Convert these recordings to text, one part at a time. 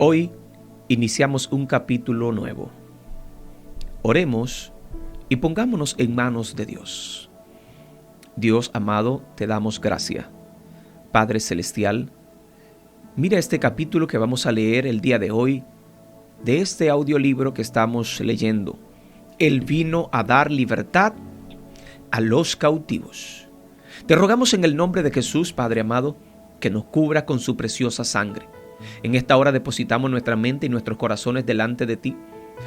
Hoy iniciamos un capítulo nuevo. Oremos y pongámonos en manos de Dios. Dios amado, te damos gracia. Padre Celestial, mira este capítulo que vamos a leer el día de hoy de este audiolibro que estamos leyendo. Él vino a dar libertad a los cautivos. Te rogamos en el nombre de Jesús, Padre amado, que nos cubra con su preciosa sangre. En esta hora depositamos nuestra mente y nuestros corazones delante de ti.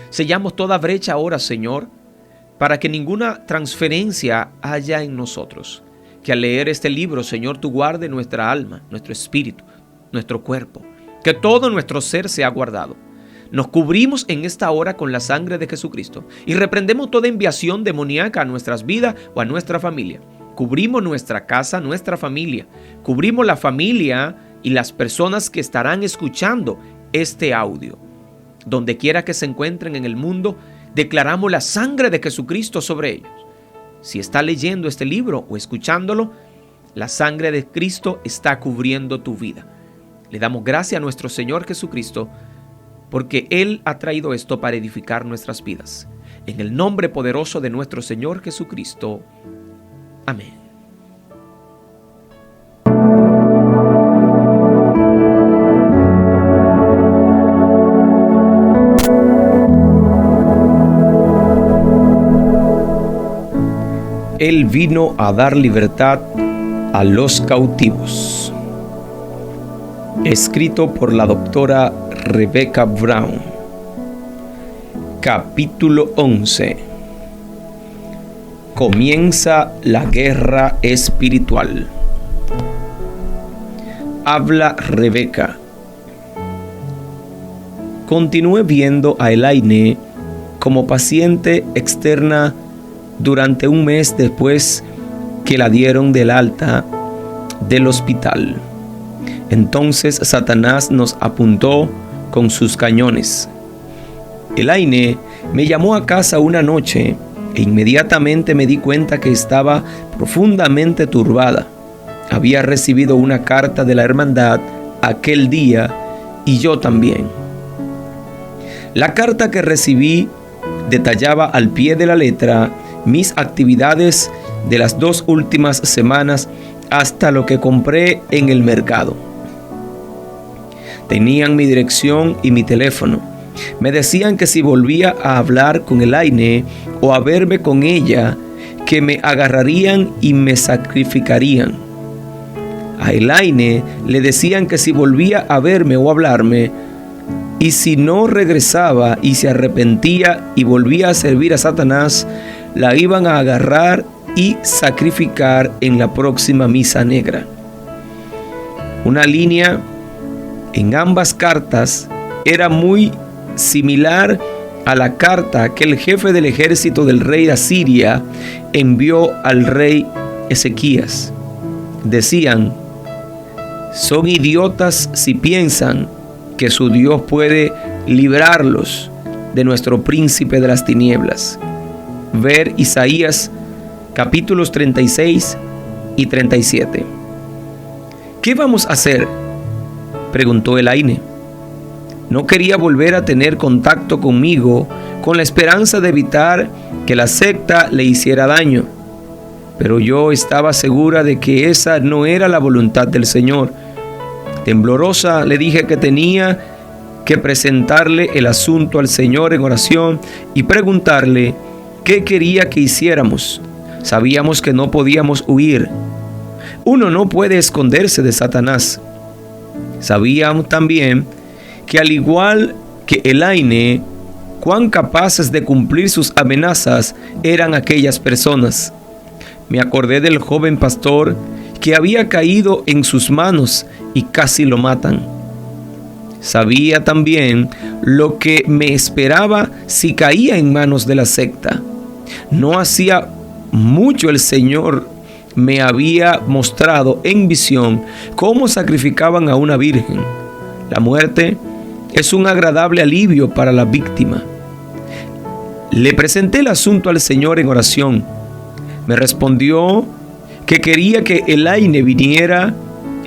Sellamos toda brecha ahora, Señor, para que ninguna transferencia haya en nosotros. Que al leer este libro, Señor, tú guardes nuestra alma, nuestro espíritu, nuestro cuerpo. Que todo nuestro ser sea guardado. Nos cubrimos en esta hora con la sangre de Jesucristo y reprendemos toda enviación demoníaca a nuestras vidas o a nuestra familia. Cubrimos nuestra casa, nuestra familia. Cubrimos la familia y las personas que estarán escuchando este audio. Donde quiera que se encuentren en el mundo, declaramos la sangre de Jesucristo sobre ellos. Si está leyendo este libro o escuchándolo, la sangre de Cristo está cubriendo tu vida. Le damos gracias a nuestro Señor Jesucristo porque Él ha traído esto para edificar nuestras vidas. En el nombre poderoso de nuestro Señor Jesucristo. Amén. Él vino a dar libertad a los cautivos. Escrito por la doctora Rebecca Brown. Capítulo 11. Comienza la guerra espiritual. Habla Rebeca. Continué viendo a Elaine como paciente externa durante un mes después que la dieron del alta del hospital. Entonces Satanás nos apuntó con sus cañones. Elaine me llamó a casa una noche e inmediatamente me di cuenta que estaba profundamente turbada. Había recibido una carta de la hermandad aquel día y yo también. La carta que recibí detallaba al pie de la letra mis actividades de las 2 últimas semanas hasta lo que compré en el mercado. Tenían mi dirección y mi teléfono. Me decían que si volvía a hablar con Elaine o a verme con ella, que me agarrarían y me sacrificarían. A Elaine le decían que si volvía a verme o hablarme, y si no regresaba y se arrepentía y volvía a servir a Satanás, la iban a agarrar y sacrificar en la próxima misa negra. Una línea en ambas cartas era muy similar a la carta que el jefe del ejército del rey de Asiria envió al rey Ezequías. Decían: son idiotas si piensan que su Dios puede librarlos de nuestro príncipe de las tinieblas. Ver Isaías capítulos 36 y 37. ¿Qué vamos a hacer?, preguntó Elaine. No quería volver a tener contacto conmigo con la esperanza de evitar que la secta le hiciera daño. Pero yo estaba segura de que esa no era la voluntad del Señor. Temblorosa le dije que tenía que presentarle el asunto al Señor en oración y preguntarle qué quería que hiciéramos. Sabíamos que no podíamos huir. Uno no puede esconderse de Satanás. Sabíamos también que al igual que Elaine, cuán capaces de cumplir sus amenazas eran aquellas personas. Me acordé del joven pastor que había caído en sus manos y casi lo matan. Sabía también lo que me esperaba si caía en manos de la secta. No hacía mucho el Señor me había mostrado en visión cómo sacrificaban a una virgen. La muerte es un agradable alivio para la víctima. Le presenté el asunto al Señor en oración. Me respondió que quería que Elaine viniera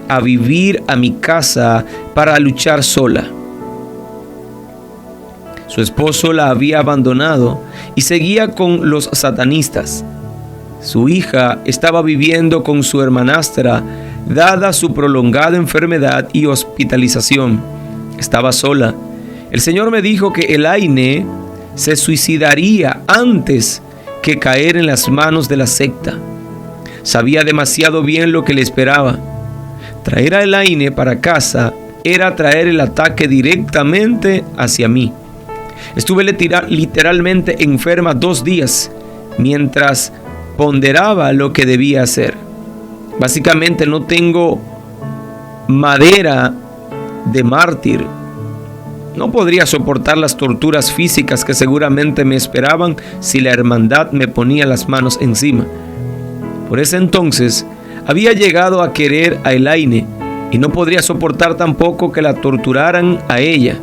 a vivir a mi casa para luchar sola. Su esposo la había abandonado y seguía con los satanistas. Su hija estaba viviendo con su hermanastra, dada su prolongada enfermedad y hospitalización. Estaba sola. El Señor me dijo que Elaine se suicidaría antes que caer en las manos de la secta. Sabía demasiado bien lo que le esperaba. Traer a Elaine para casa era traer el ataque directamente hacia mí. Estuve literalmente enferma 2 días mientras ponderaba lo que debía hacer. Básicamente no tengo madera de mártir. No podría soportar las torturas físicas que seguramente me esperaban si la hermandad me ponía las manos encima. Por ese entonces había llegado a querer a Elaine y no podría soportar tampoco que la torturaran a ella.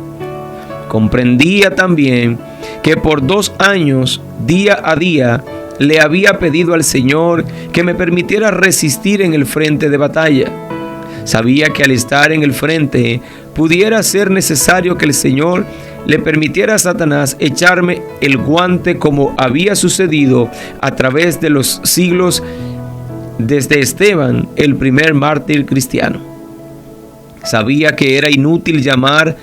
Comprendía también que por 2 años, día a día, le había pedido al Señor que me permitiera resistir en el frente de batalla. Sabía que al estar en el frente pudiera ser necesario que el Señor le permitiera a Satanás echarme el guante, como había sucedido a través de los siglos desde Esteban, el primer mártir cristiano. Sabía que era inútil llamar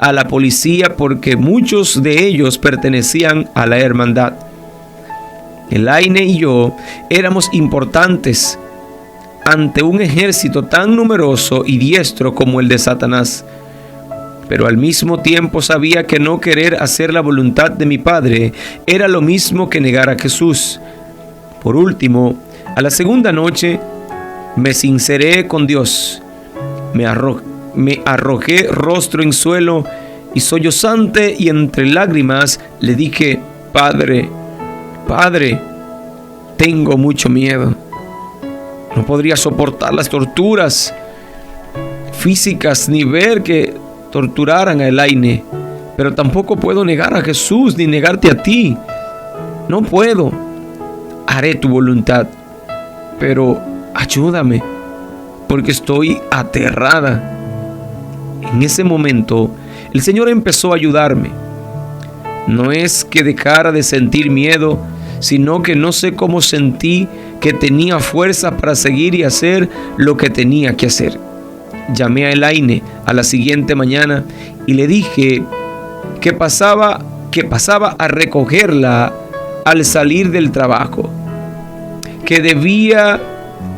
a la policía porque muchos de ellos pertenecían a la hermandad. Elaine y yo éramos importantes ante un ejército tan numeroso y diestro como el de Satanás. Pero al mismo tiempo sabía que no querer hacer la voluntad de mi Padre era lo mismo que negar a Jesús. Por último, a la segunda noche me sinceré con Dios. Me arrojé rostro en suelo y sollozante y entre lágrimas le dije: Padre, tengo mucho miedo. No podría soportar las torturas físicas ni ver que torturaran a Elaine, pero tampoco puedo negar a Jesús ni negarte a ti. No puedo. Haré tu voluntad, pero ayúdame, porque estoy aterrada. En ese momento, el Señor empezó a ayudarme. No es que dejara de sentir miedo, sino que no sé cómo sentí que tenía fuerza para seguir y hacer lo que tenía que hacer. Llamé a Elaine a la siguiente mañana y le dije que pasaba a recogerla al salir del trabajo, que debía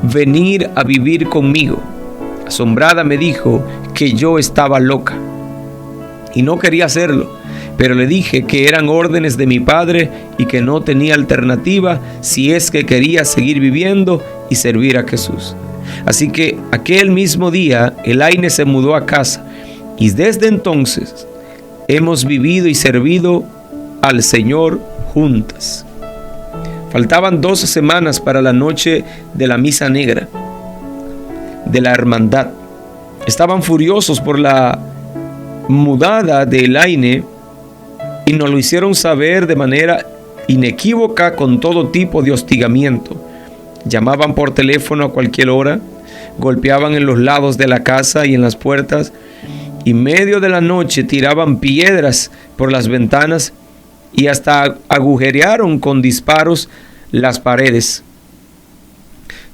venir a vivir conmigo. Asombrada me dijo que yo estaba loca y no quería hacerlo, pero le dije que eran órdenes de mi Padre y que no tenía alternativa si es que quería seguir viviendo y servir a Jesús. Así que aquel mismo día Elaine se mudó a casa y desde entonces hemos vivido y servido al Señor juntas. Faltaban 2 semanas para la noche de la misa negra de la hermandad. Estaban furiosos por la mudada de Elaine y nos lo hicieron saber de manera inequívoca con todo tipo de hostigamiento. Llamaban por teléfono a cualquier hora, golpeaban en los lados de la casa y en las puertas, y en medio de la noche tiraban piedras por las ventanas y hasta agujerearon con disparos las paredes.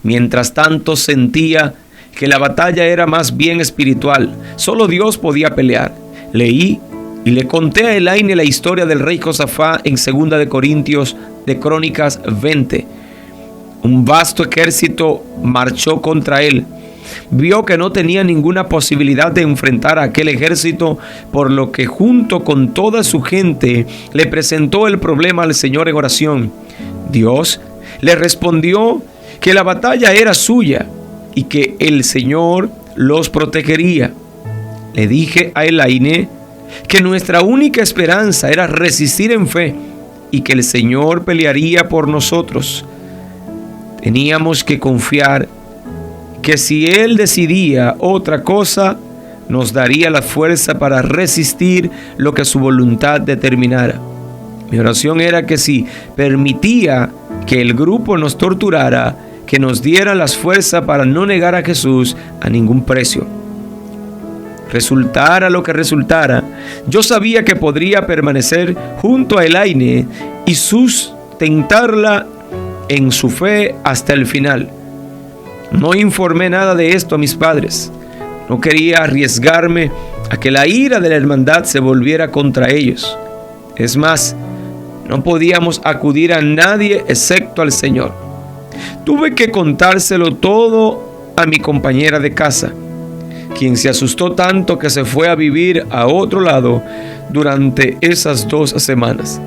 Mientras tanto sentía que la batalla era más bien espiritual. Solo Dios podía pelear. Leí y le conté a Elaine la historia del rey Josafá en 2 de Corintios de Crónicas 20. Un vasto ejército marchó contra él. Vio que no tenía ninguna posibilidad de enfrentar a aquel ejército, por lo que junto con toda su gente le presentó el problema al Señor en oración. Dios le respondió que la batalla era suya y que el Señor los protegería. Le dije a Elaine que nuestra única esperanza era resistir en fe y que el Señor pelearía por nosotros. Teníamos que confiar que si Él decidía otra cosa, nos daría la fuerza para resistir lo que su voluntad determinara. Mi oración era que si permitía que el grupo nos torturara, que nos diera las fuerzas para no negar a Jesús a ningún precio. Resultara lo que resultara, yo sabía que podría permanecer junto a Elaine y sustentarla en su fe hasta el final. No informé nada de esto a mis padres. No quería arriesgarme a que la ira de la hermandad se volviera contra ellos. Es más, no podíamos acudir a nadie excepto al Señor. Tuve que contárselo todo a mi compañera de casa, quien se asustó tanto que se fue a vivir a otro lado durante esas 2 semanas.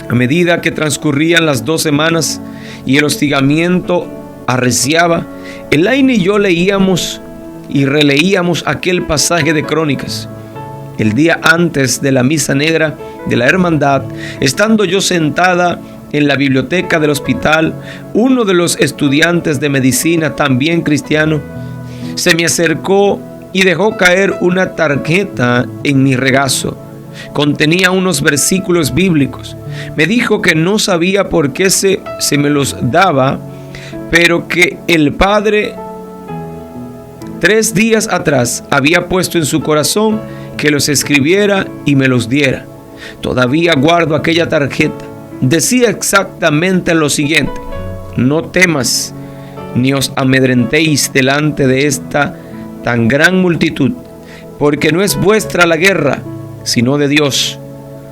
A medida que transcurrían las 2 semanas y el hostigamiento arreciaba, Elaine y yo leíamos y releíamos aquel pasaje de Crónicas. El día antes de la misa negra de la hermandad, estando yo sentada en la biblioteca del hospital, uno de los estudiantes de medicina, también cristiano, se me acercó y dejó caer una tarjeta en mi regazo. Contenía unos versículos bíblicos. Me dijo que no sabía por qué se me los daba, pero que el Padre 3 días atrás había puesto en su corazón que los escribiera y me los diera. Todavía guardo aquella tarjeta. Decía exactamente lo siguiente: no temas, ni os amedrentéis delante de esta tan gran multitud, porque no es vuestra la guerra, sino de Dios.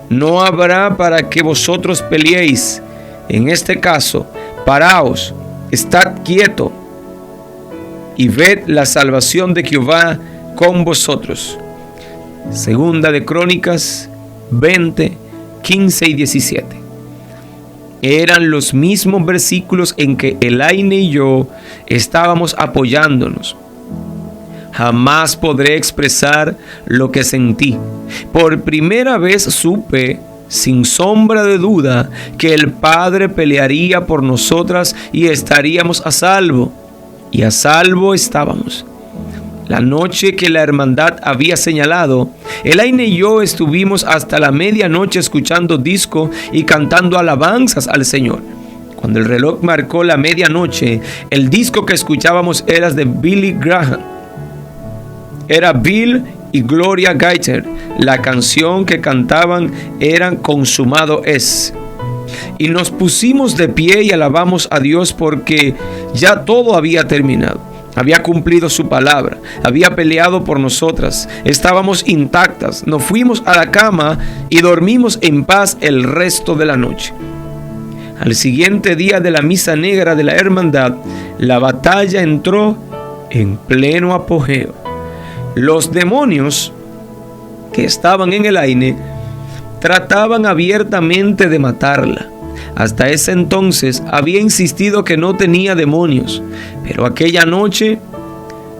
No habrá para que vosotros peleéis. En este caso, paraos, estad quieto y ved la salvación de Jehová con vosotros. Segunda de Crónicas 20, 15 y 17. Eran los mismos versículos en que Elaine y yo estábamos apoyándonos. Jamás podré expresar lo que sentí. Por primera vez supe, sin sombra de duda, que el Padre pelearía por nosotras y estaríamos a salvo. Y a salvo estábamos. La noche que la hermandad había señalado, Elaine y yo estuvimos hasta la medianoche escuchando disco y cantando alabanzas al Señor. Cuando el reloj marcó la medianoche, el disco que escuchábamos era de Billy Graham. Era Bill y Gloria Gaither. La canción que cantaban era Consumado es. Y nos pusimos de pie y alabamos a Dios porque ya todo había terminado. Había cumplido su palabra, había peleado por nosotras, estábamos intactas, nos fuimos a la cama y dormimos en paz el resto de la noche. Al siguiente día de la misa negra de la hermandad, la batalla entró en pleno apogeo. Los demonios que estaban en Elaine trataban abiertamente de matarla. Hasta ese entonces había insistido que no tenía demonios, pero aquella noche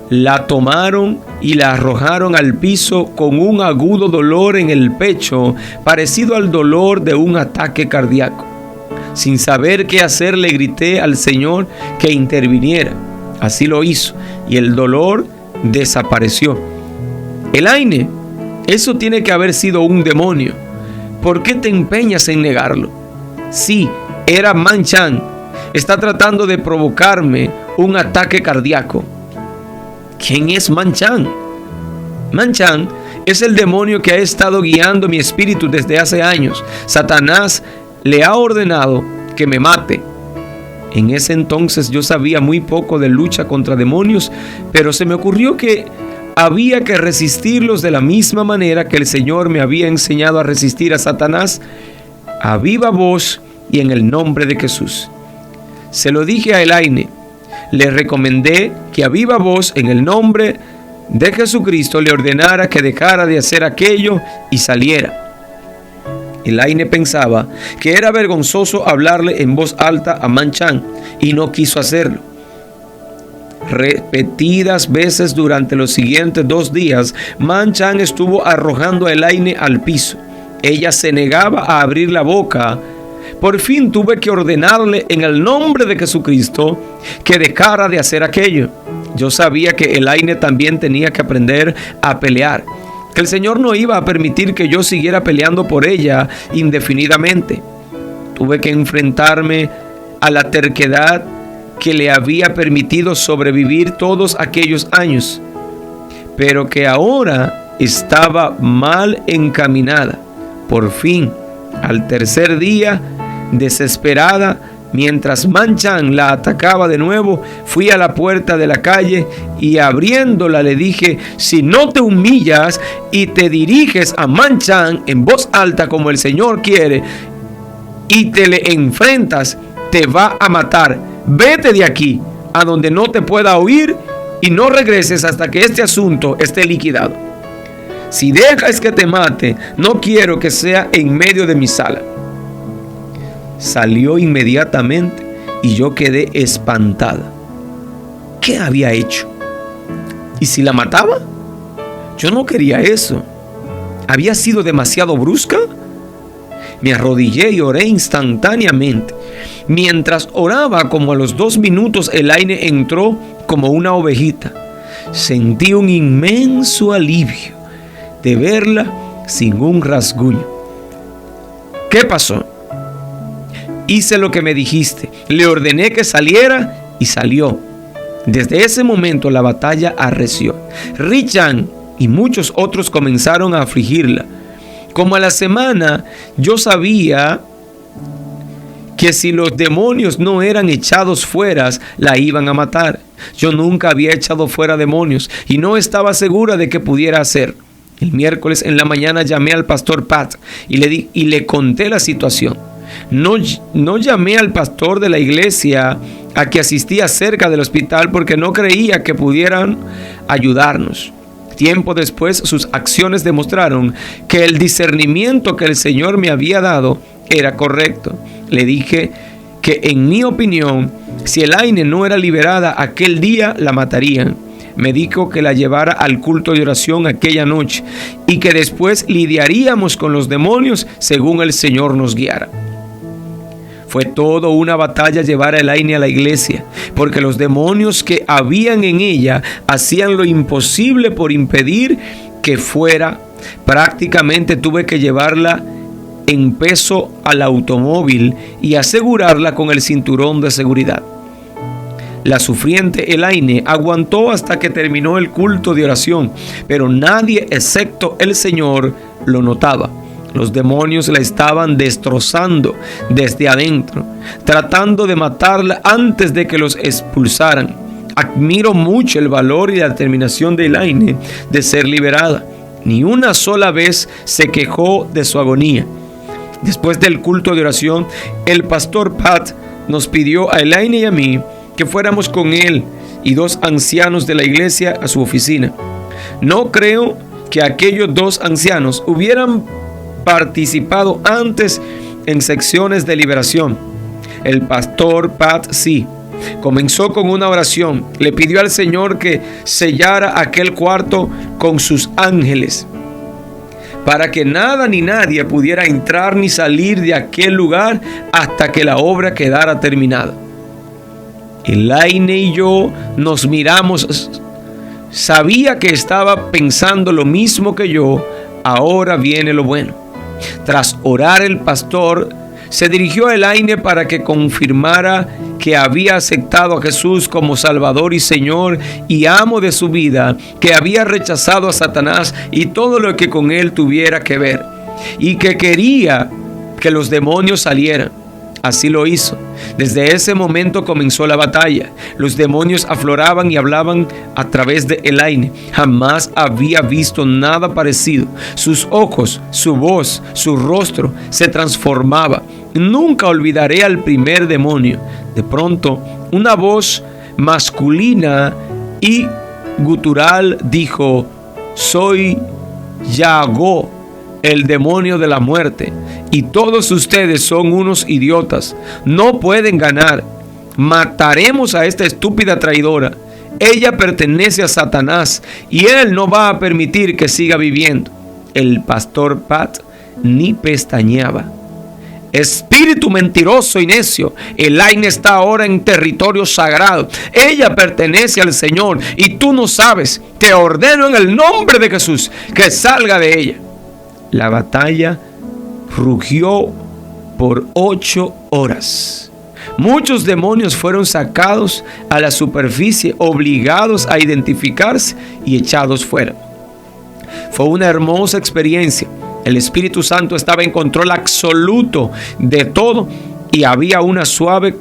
la tomaron y la arrojaron al piso con un agudo dolor en el pecho, parecido al dolor de un ataque cardíaco. Sin saber qué hacer, le grité al Señor que interviniera. Así lo hizo y el dolor desapareció. Elaine, eso tiene que haber sido un demonio. ¿Por qué te empeñas en negarlo? Sí, era Man Chan. Está tratando de provocarme un ataque cardíaco. ¿Quién es Man Chan? Man Chan es el demonio que ha estado guiando mi espíritu desde hace años. Satanás le ha ordenado que me mate. En ese entonces yo sabía muy poco de lucha contra demonios, pero se me ocurrió que había que resistirlos de la misma manera que el Señor me había enseñado a resistir a Satanás, a viva voz y en el nombre de Jesús. Se lo dije a Elaine. Le recomendé que a viva voz, en el nombre de Jesucristo, le ordenara que dejara de hacer aquello y saliera. Elaine pensaba que era vergonzoso hablarle en voz alta a Man Chan y no quiso hacerlo. Repetidas veces durante los siguientes 2 días, Man Chan estuvo arrojando a Elaine al piso. Ella se negaba a abrir la boca. Por fin tuve que ordenarle en el nombre de Jesucristo que dejara de hacer aquello. Yo sabía que Elaine también tenía que aprender a pelear, que el Señor no iba a permitir que yo siguiera peleando por ella indefinidamente. Tuve que enfrentarme a la terquedad que le había permitido sobrevivir todos aquellos años. pero que ahora estaba mal encaminada. Por fin, al tercer día, desesperada, mientras Manchan la atacaba de nuevo, fui a la puerta de la calle y abriéndola le dije: si no te humillas y te diriges a Manchan en voz alta como el Señor quiere y te le enfrentas, te va a matar. Vete de aquí a donde no te pueda oír y no regreses hasta que este asunto esté liquidado. Si dejas que te mate, no quiero que sea en medio de mi sala. Salió inmediatamente y yo quedé espantada. ¿Qué había hecho? ¿Y si la mataba? Yo no quería eso. ¿Había sido demasiado brusca? Me arrodillé y oré instantáneamente. Mientras oraba, como a los 2 minutos, Elaine entró como una ovejita. Sentí un inmenso alivio de verla sin un rasguño. ¿Qué pasó? Hice lo que me dijiste. Le ordené que saliera y salió. Desde ese momento la batalla arreció. Richan y muchos otros comenzaron a afligirla. Como a la semana, yo sabía que si los demonios no eran echados fuera, la iban a matar. Yo nunca había echado fuera demonios y no estaba segura de que pudiera hacer. El miércoles en la mañana llamé al pastor Pat y le conté la situación. No llamé al pastor de la iglesia a que asistía cerca del hospital porque no creía que pudieran ayudarnos. Tiempo después, sus acciones demostraron que el discernimiento que el Señor me había dado era correcto. Le dije que, en mi opinión, si Elaine no era liberada aquel día, la matarían. Me dijo que la llevara al culto de oración aquella noche y que después lidiaríamos con los demonios según el Señor nos guiara. Fue todo una batalla llevar a Elaine a la iglesia, porque los demonios que habían en ella hacían lo imposible por impedir que fuera. Prácticamente tuve que llevarla en peso al automóvil y asegurarla con el cinturón de seguridad. La sufriente Elaine aguantó hasta que terminó el culto de oración, pero nadie excepto el Señor lo notaba. Los demonios la estaban destrozando desde adentro, tratando de matarla antes de que los expulsaran. Admiro mucho el valor y la determinación de Elaine de ser liberada. Ni una sola vez se quejó de su agonía. Después del culto de oración, el pastor Pat nos pidió a Elaine y a mí que fuéramos con él y 2 ancianos de la iglesia a su oficina. No creo que aquellos 2 ancianos hubieran participado antes en secciones de liberación. El pastor Pat sí. Comenzó con una oración. Le pidió al Señor que sellara aquel cuarto con sus ángeles, para que nada ni nadie pudiera entrar ni salir de aquel lugar hasta que la obra quedara terminada. Elaine y yo nos miramos. Sabía que estaba pensando lo mismo que yo. Ahora viene lo bueno. Tras orar, el pastor se dirigió a Elaine para que confirmara que había aceptado a Jesús como Salvador y Señor y amo de su vida, que había rechazado a Satanás y todo lo que con él tuviera que ver, y que quería que los demonios salieran. Así lo hizo. Desde ese momento comenzó la batalla. Los demonios afloraban y hablaban a través de Elaine. Jamás había visto nada parecido. Sus ojos, su voz, su rostro se transformaba. Nunca olvidaré al primer demonio. De pronto, una voz masculina y gutural dijo: soy Yago, el demonio de la muerte, y todos ustedes son unos idiotas. No pueden ganar. Mataremos a esta estúpida traidora. Ella pertenece a Satanás y él no va a permitir que siga viviendo. El pastor Pat ni pestañeaba. Espíritu mentiroso y necio, Elaine está ahora en territorio sagrado. Ella pertenece al Señor y tú no sabes. Te ordeno en el nombre de Jesús que salga de ella. La batalla rugió por 8 horas. Muchos demonios fueron sacados a la superficie, obligados a identificarse y echados fuera. Fue una hermosa experiencia. El Espíritu Santo estaba en control absoluto de todo y había una suave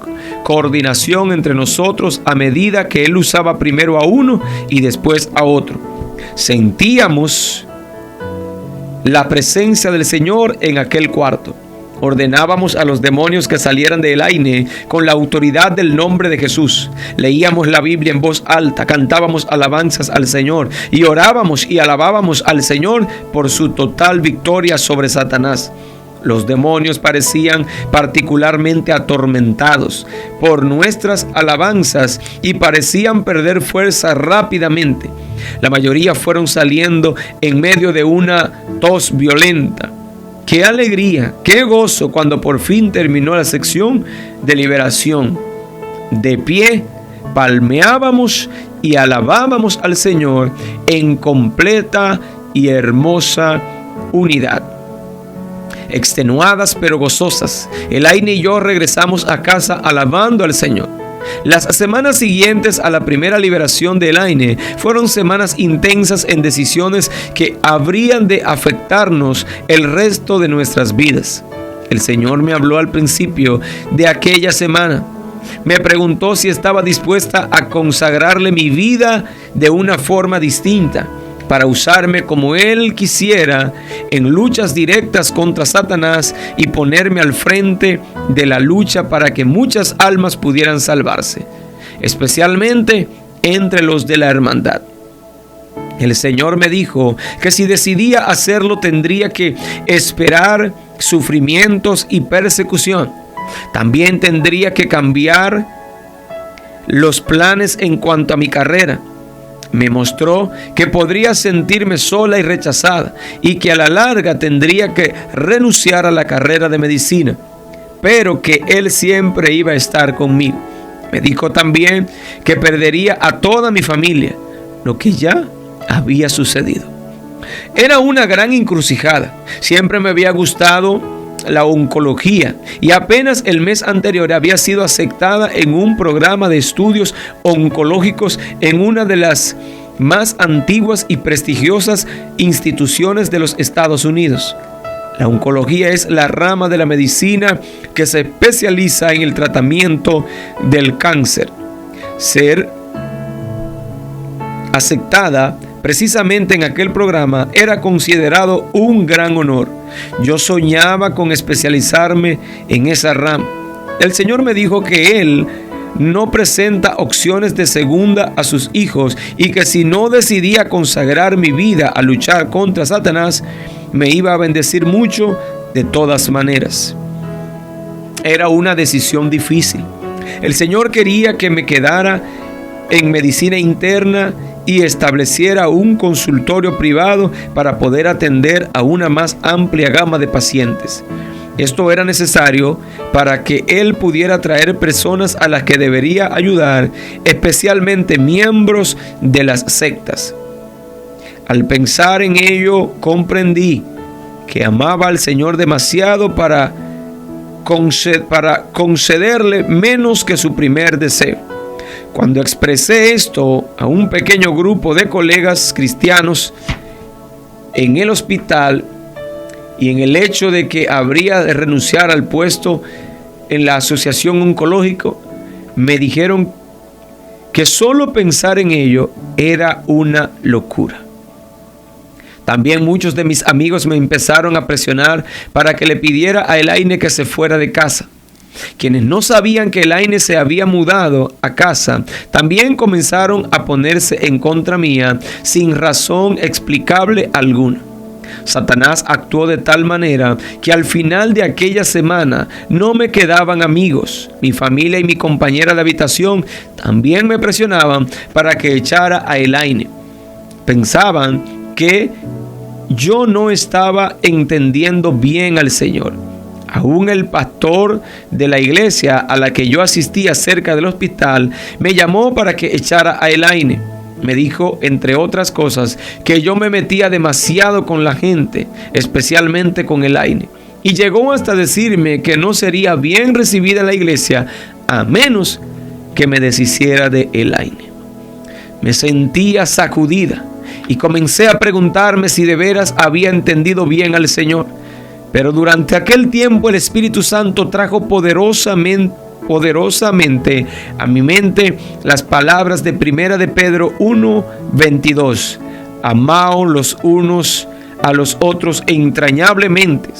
coordinación entre nosotros a medida que Él usaba primero a uno y después a otro. Sentíamos la presencia del Señor en aquel cuarto. Ordenábamos a los demonios que salieran de Elaine con la autoridad del nombre de Jesús. Leíamos la Biblia en voz alta, cantábamos alabanzas al Señor y orábamos y alabábamos al Señor por su total victoria sobre Satanás. Los demonios parecían particularmente atormentados por nuestras alabanzas y parecían perder fuerza rápidamente. La mayoría fueron saliendo en medio de una tos violenta. ¡Qué alegría! ¡Qué gozo! Cuando por fin terminó la sección de liberación. De pie, palmeábamos y alabábamos al Señor en completa y hermosa unidad. Extenuadas pero gozosas, Elaine y yo regresamos a casa alabando al Señor. Las semanas siguientes a la primera liberación de Elaine fueron semanas intensas en decisiones que habrían de afectarnos el resto de nuestras vidas. El Señor me habló al principio de aquella semana. Me preguntó si estaba dispuesta a consagrarle mi vida de una forma distinta, para usarme como Él quisiera en luchas directas contra Satanás y ponerme al frente de la lucha para que muchas almas pudieran salvarse, especialmente entre los de la hermandad. El Señor me dijo que si decidía hacerlo tendría que esperar sufrimientos y persecución. También tendría que cambiar los planes en cuanto a mi carrera. Me mostró que podría sentirme sola y rechazada y que a la larga tendría que renunciar a la carrera de medicina, pero que Él siempre iba a estar conmigo. Me dijo también que perdería a toda mi familia, lo que ya había sucedido. Era una gran encrucijada. Siempre me había gustado la oncología y apenas el mes anterior había sido aceptada en un programa de estudios oncológicos en una de las más antiguas y prestigiosas instituciones de los Estados Unidos. La oncología es la rama de la medicina que se especializa en el tratamiento del cáncer. Ser aceptada precisamente en aquel programa era considerado un gran honor. Yo soñaba con especializarme en esa rama. El Señor me dijo que Él no presenta opciones de segunda a sus hijos y que si no decidía consagrar mi vida a luchar contra Satanás, me iba a bendecir mucho de todas maneras. Era una decisión difícil. El Señor quería que me quedara en medicina interna y estableciera un consultorio privado para poder atender a una más amplia gama de pacientes. Esto era necesario para que Él pudiera traer personas a las que debería ayudar, especialmente miembros de las sectas. Al pensar en ello, comprendí que amaba al Señor demasiado para concederle menos que su primer deseo. Cuando expresé esto a un pequeño grupo de colegas cristianos en el hospital y en el hecho de que habría de renunciar al puesto en la asociación oncológica, me dijeron que solo pensar en ello era una locura. También muchos de mis amigos me empezaron a presionar para que le pidiera a Elaine que se fuera de casa. Quienes no sabían que Elaine se había mudado a casa, también comenzaron a ponerse en contra mía sin razón explicable alguna. Satanás actuó de tal manera que al final de aquella semana no me quedaban amigos. Mi familia y mi compañera de habitación también me presionaban para que echara a Elaine. Pensaban que yo no estaba entendiendo bien al Señor. Aún el pastor de la iglesia a la que yo asistía cerca del hospital me llamó para que echara a Elaine. Me dijo, entre otras cosas, que yo me metía demasiado con la gente, especialmente con Elaine. Y llegó hasta decirme que no sería bien recibida en la iglesia a menos que me deshiciera de Elaine. Me sentía sacudida y comencé a preguntarme si de veras había entendido bien al Señor. Pero durante aquel tiempo el Espíritu Santo trajo poderosamente a mi mente las palabras de Primera de Pedro 1:22. Amaos los unos a los otros entrañablemente,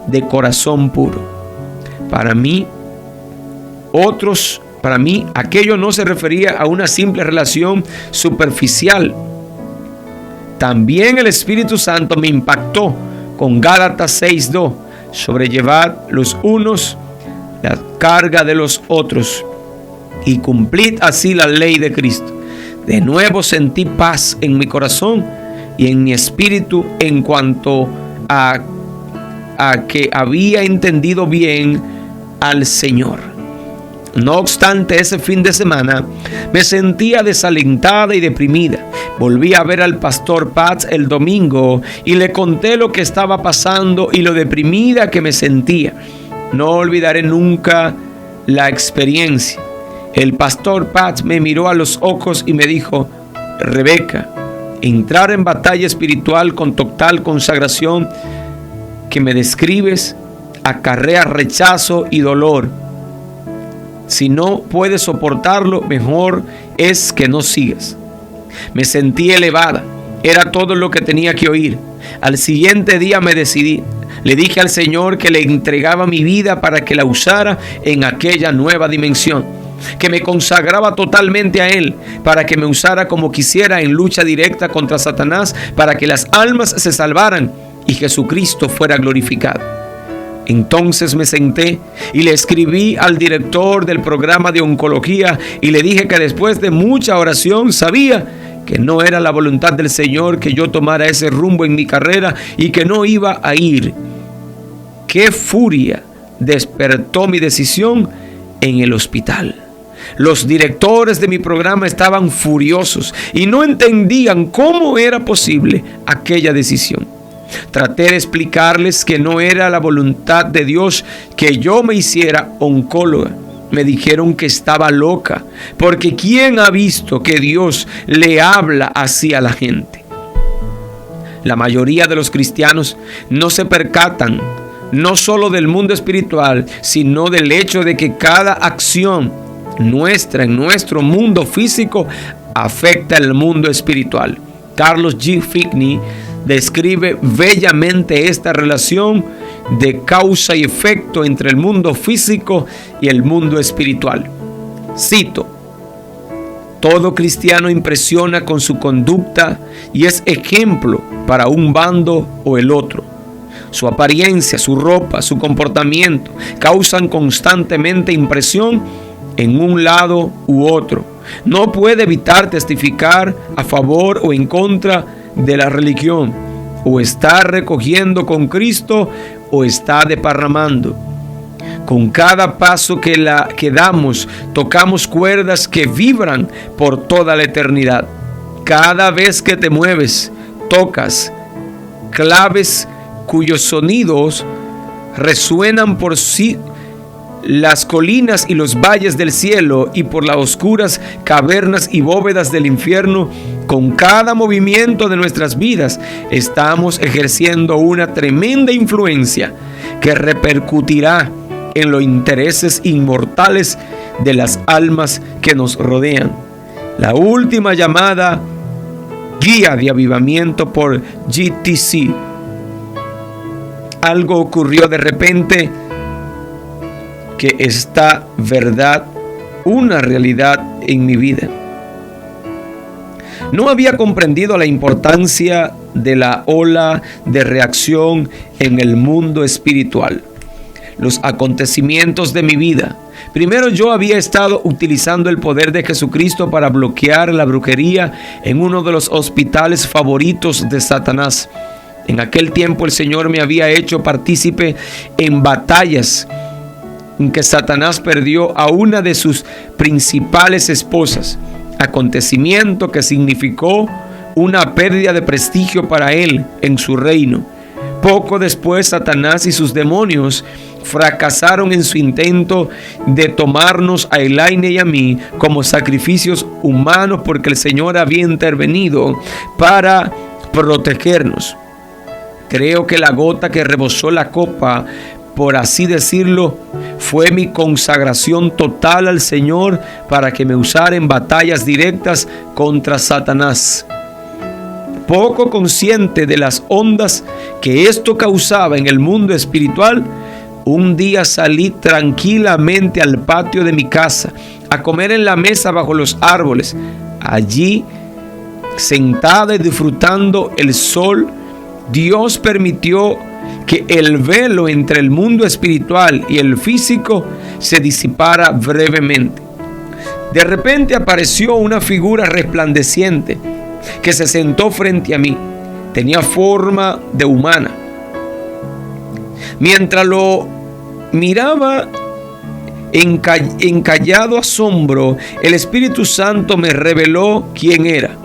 de corazón puro. Para mí, aquello no se refería a una simple relación superficial. También el Espíritu Santo me impactó con Gálatas 6:2, sobrellevad los unos la carga de los otros y cumplid así la ley de Cristo. De nuevo sentí paz en mi corazón y en mi espíritu en cuanto a que había entendido bien al Señor. No obstante, ese fin de semana me sentía desalentada y deprimida. Volví a ver al pastor Pat el domingo y le conté lo que estaba pasando y lo deprimida que me sentía. No olvidaré nunca la experiencia. El pastor Pat me miró a los ojos y me dijo: Rebeca, entrar en batalla espiritual con total consagración que me describes acarrea rechazo y dolor. Si no puedes soportarlo, mejor es que no sigas. Me sentí elevada. Era todo lo que tenía que oír. Al siguiente día me decidí. Le dije al Señor que le entregaba mi vida para que la usara en aquella nueva dimensión, que me consagraba totalmente a Él, para que me usara como quisiera en lucha directa contra Satanás, para que las almas se salvaran y Jesucristo fuera glorificado. Entonces me senté y le escribí al director del programa de oncología y le dije que después de mucha oración sabía que no era la voluntad del Señor que yo tomara ese rumbo en mi carrera y que no iba a ir. ¡Qué furia despertó mi decisión en el hospital! Los directores de mi programa estaban furiosos y no entendían cómo era posible aquella decisión. Traté de explicarles que no era la voluntad de Dios que yo me hiciera oncóloga. Me dijeron que estaba loca, porque ¿quién ha visto que Dios le habla así a la gente? La mayoría de los cristianos no se percatan no solo del mundo espiritual, sino del hecho de que cada acción nuestra en nuestro mundo físico afecta el mundo espiritual. Carlos G. Finney describe bellamente esta relación de causa y efecto entre el mundo físico y el mundo espiritual. Cito: todo cristiano impresiona con su conducta y es ejemplo para un bando o el otro. Su apariencia, su ropa, su comportamiento causan constantemente impresión en un lado u otro. No puede evitar testificar a favor o en contra de la religión. O está recogiendo con Cristo o está derramando. Con cada paso que damos, tocamos cuerdas que vibran por toda la eternidad. Cada vez que te mueves, tocas claves cuyos sonidos resuenan por sí las colinas y los valles del cielo y por las oscuras cavernas y bóvedas del infierno. Con cada movimiento de nuestras vidas estamos ejerciendo una tremenda influencia que repercutirá en los intereses inmortales de las almas que nos rodean. La última llamada, Guía de Avivamiento por GTC. Algo ocurrió de repente que esta verdad, una realidad en mi vida. No había comprendido la importancia de la ola de reacción en el mundo espiritual. Los acontecimientos de mi vida. Primero, yo había estado utilizando el poder de Jesucristo para bloquear la brujería en uno de los hospitales favoritos de Satanás. En aquel tiempo el Señor me había hecho partícipe en batallas en que Satanás perdió a una de sus principales esposas, acontecimiento que significó una pérdida de prestigio para él en su reino. Poco después, Satanás y sus demonios fracasaron en su intento de tomarnos a Elaine y a mí como sacrificios humanos, porque el Señor había intervenido para protegernos. Creo que la gota que rebosó la copa, por así decirlo, fue mi consagración total al Señor para que me usara en batallas directas contra Satanás. Poco consciente de las ondas que esto causaba en el mundo espiritual, un día salí tranquilamente al patio de mi casa a comer en la mesa bajo los árboles. Allí, sentada y disfrutando el sol, Dios permitió que el velo entre el mundo espiritual y el físico se disipara brevemente. De repente apareció una figura resplandeciente que se sentó frente a mí. Tenía forma de humana. Mientras lo miraba en callado asombro, el Espíritu Santo me reveló quién era.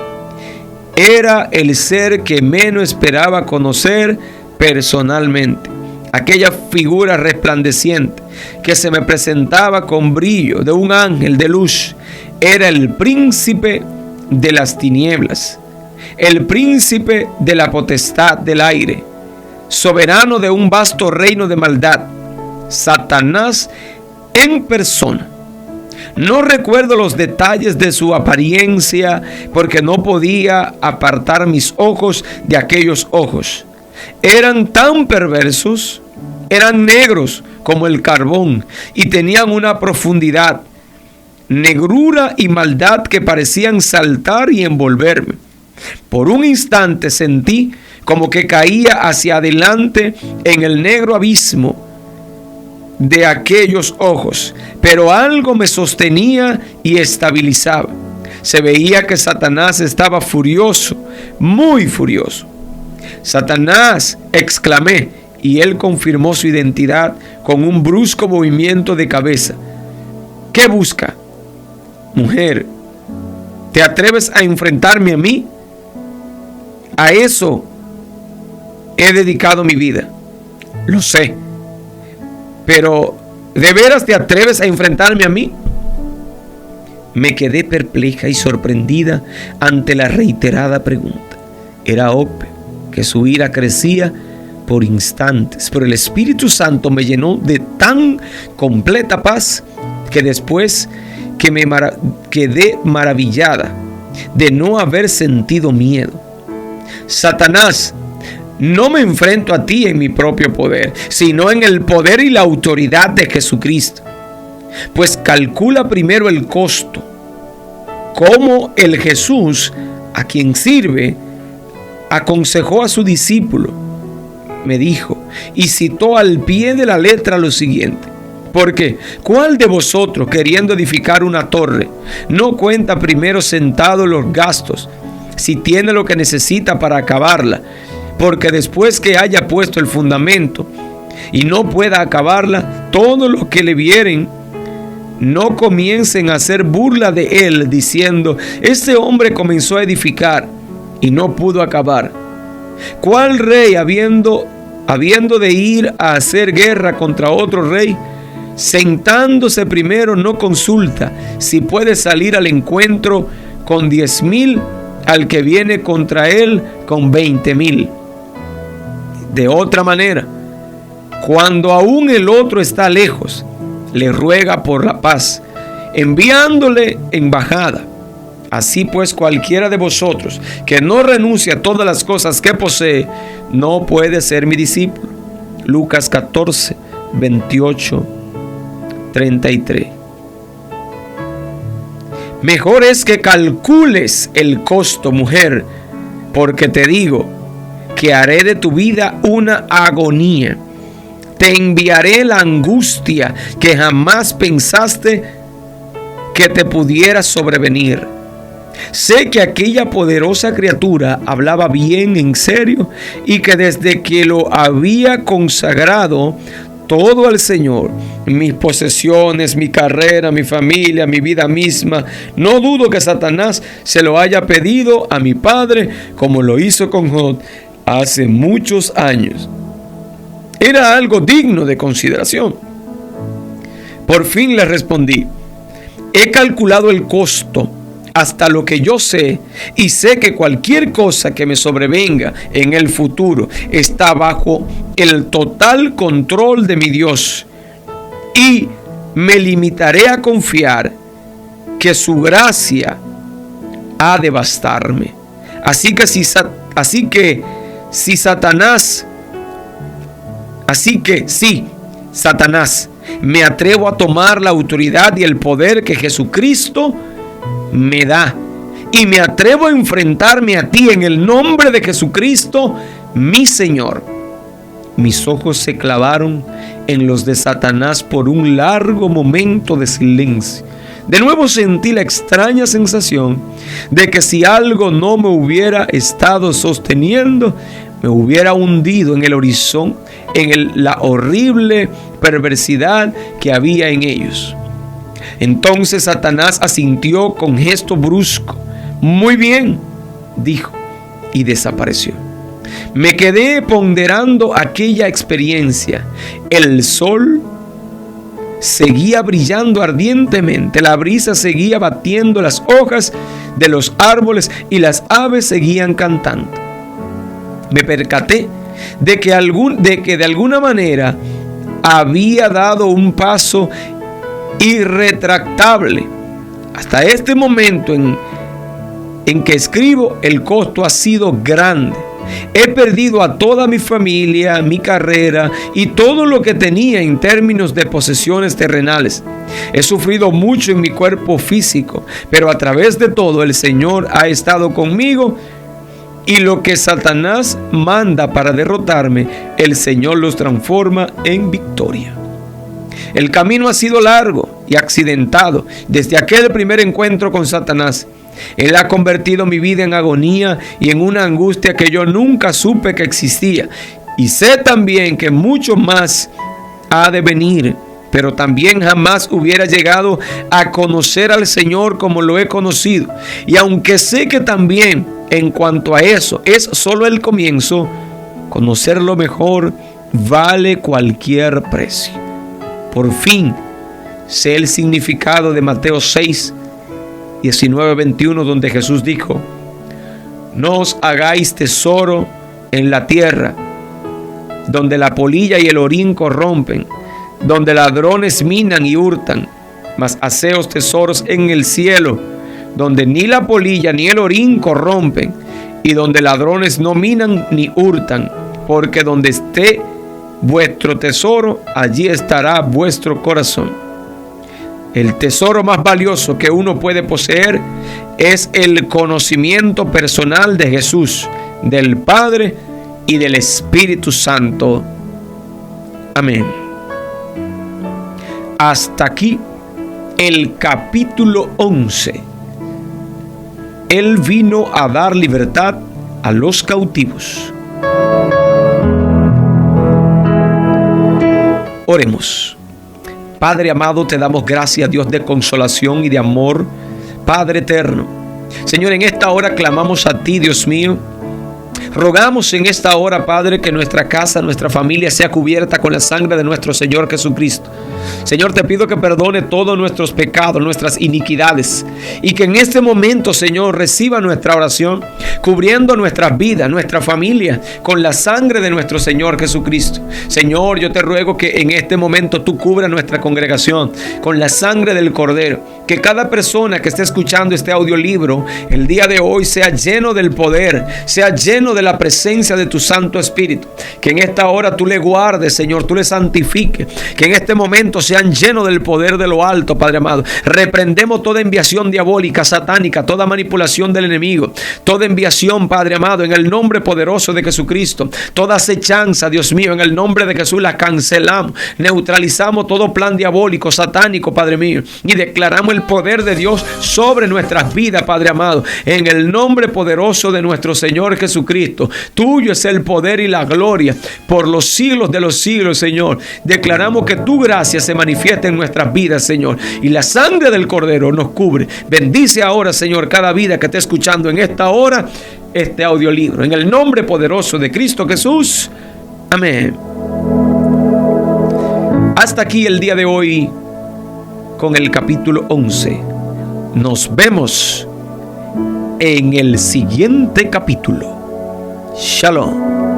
Era el ser que menos esperaba conocer personalmente. Aquella figura resplandeciente que se me presentaba con brillo de un ángel de luz era el príncipe de las tinieblas, el príncipe de la potestad del aire, soberano de un vasto reino de maldad, Satanás en persona. No recuerdo los detalles de su apariencia porque no podía apartar mis ojos de aquellos ojos. Eran tan perversos, eran negros como el carbón y tenían una profundidad, negrura y maldad que parecían saltar y envolverme. Por un instante sentí como que caía hacia adelante en el negro abismo de aquellos ojos, pero algo me sostenía y estabilizaba. Se veía que Satanás estaba furioso, muy furioso. Satanás, exclamé, y él confirmó su identidad con un brusco movimiento de cabeza. ¿Qué busca? Mujer, ¿te atreves a enfrentarme a mí? A eso he dedicado mi vida. Lo sé. Pero, ¿de veras te atreves a enfrentarme a mí? Me quedé perpleja y sorprendida ante la reiterada pregunta. Era obvio que su ira crecía por instantes, pero el Espíritu Santo me llenó de tan completa paz que después que me quedé maravillada de no haber sentido miedo. Satanás, no me enfrento a ti en mi propio poder, sino en el poder y la autoridad de Jesucristo. Pues calcula primero el costo, como el Jesús a quien sirve aconsejó a su discípulo, me dijo, y citó al pie de la letra lo siguiente. Porque, ¿cuál de vosotros, queriendo edificar una torre, no cuenta primero sentado los gastos, si tiene lo que necesita para acabarla? Porque después que haya puesto el fundamento y no pueda acabarla, todos los que le vieren no comiencen a hacer burla de él, diciendo: este hombre comenzó a edificar y no pudo acabar. ¿Cuál rey, habiendo de ir a hacer guerra contra otro rey, sentándose primero no consulta si puede salir al encuentro con 10,000 al que viene contra él con 20,000? De otra manera, cuando aún el otro está lejos, le ruega por la paz, enviándole embajada. Así pues, cualquiera de vosotros que no renuncie a todas las cosas que posee, no puede ser mi discípulo. Lucas 14, 28, 33. Mejor es que calcules el costo, mujer, porque te digo que haré de tu vida una agonía. Te enviaré la angustia que jamás pensaste que te pudiera sobrevenir. Sé que aquella poderosa criatura hablaba bien en serio y que desde que lo había consagrado todo al Señor, mis posesiones, mi carrera, mi familia, mi vida misma, no dudo que Satanás se lo haya pedido a mi padre como lo hizo con Job hace muchos años. Era algo digno de consideración. Por fin le respondí: he calculado el costo hasta lo que yo sé, y sé que cualquier cosa que me sobrevenga en el futuro está bajo el total control de mi Dios, y me limitaré a confiar que su gracia ha de bastarme. Así que si Satanás, me atrevo a tomar la autoridad y el poder que Jesucristo me da, y me atrevo a enfrentarme a ti en el nombre de Jesucristo, mi Señor. Mis ojos se clavaron en los de Satanás por un largo momento de silencio. De nuevo sentí la extraña sensación de que si algo no me hubiera estado sosteniendo, me hubiera hundido en el horizonte, la horrible perversidad que había en ellos. Entonces Satanás asintió con gesto brusco. Muy bien, dijo, y desapareció. Me quedé ponderando aquella experiencia. El sol seguía brillando ardientemente, la brisa seguía batiendo las hojas de los árboles y las aves seguían cantando. Me percaté de que de alguna manera había dado un paso irretractable. Hasta este momento en que escribo, el costo ha sido grande. He perdido a toda mi familia, mi carrera y todo lo que tenía en términos de posesiones terrenales. He sufrido mucho en mi cuerpo físico, pero a través de todo el Señor ha estado conmigo, y lo que Satanás manda para derrotarme, el Señor los transforma en victoria. El camino ha sido largo y accidentado desde aquel primer encuentro con Satanás. Él ha convertido mi vida en agonía y en una angustia que yo nunca supe que existía. Y sé también que mucho más ha de venir, pero también jamás hubiera llegado a conocer al Señor como lo he conocido. Y aunque sé que también en cuanto a eso es solo el comienzo, conocerlo mejor vale cualquier precio. Por fin sé el significado de Mateo 6, 19-21, donde Jesús dijo: no os hagáis tesoro en la tierra, donde la polilla y el orín corrompen, donde ladrones minan y hurtan, mas haceos tesoros en el cielo, donde ni la polilla ni el orín corrompen, y donde ladrones no minan ni hurtan, porque donde esté vuestro tesoro, allí estará vuestro corazón. El tesoro más valioso que uno puede poseer es el conocimiento personal de Jesús, del Padre y del Espíritu Santo. Amén. Hasta aquí el capítulo 11. Él vino a dar libertad a los cautivos. Oremos. Padre amado, te damos gracias, Dios de consolación y de amor, Padre eterno. Señor, en esta hora clamamos a ti, Dios mío. Rogamos en esta hora, Padre, que nuestra casa, nuestra familia sea cubierta con la sangre de nuestro Señor Jesucristo. Señor, te pido que perdone todos nuestros pecados, nuestras iniquidades, y que en este momento, Señor, reciba nuestra oración, cubriendo nuestras vidas, nuestra familia, con la sangre de nuestro Señor Jesucristo. Señor, yo te ruego que en este momento tú cubras nuestra congregación con la sangre del Cordero. Que cada persona que esté escuchando este audiolibro el día de hoy sea lleno del poder, sea lleno de la presencia de tu Santo Espíritu. Que en esta hora tú le guardes, Señor, tú le santifiques. Que en este momento sean llenos del poder de lo alto, Padre amado. Reprendemos toda enviación diabólica, satánica, toda manipulación del enemigo, toda enviación, Padre amado, en el nombre poderoso de Jesucristo. Toda acechanza, Dios mío, en el nombre de Jesús la cancelamos. Neutralizamos todo plan diabólico, satánico, Padre mío, y declaramos el poder de Dios sobre nuestras vidas, Padre amado, en el nombre poderoso de nuestro Señor Jesucristo. Tuyo es el poder y la gloria por los siglos de los siglos, Señor. Declaramos que tu gracia se manifiesta en nuestras vidas, Señor, y la sangre del Cordero nos cubre. Bendice ahora, Señor, cada vida que esté escuchando en esta hora este audiolibro, en el nombre poderoso de Cristo Jesús. Amén. Hasta aquí el día de hoy con el capítulo 11. Nos vemos en el siguiente capítulo. Shalom.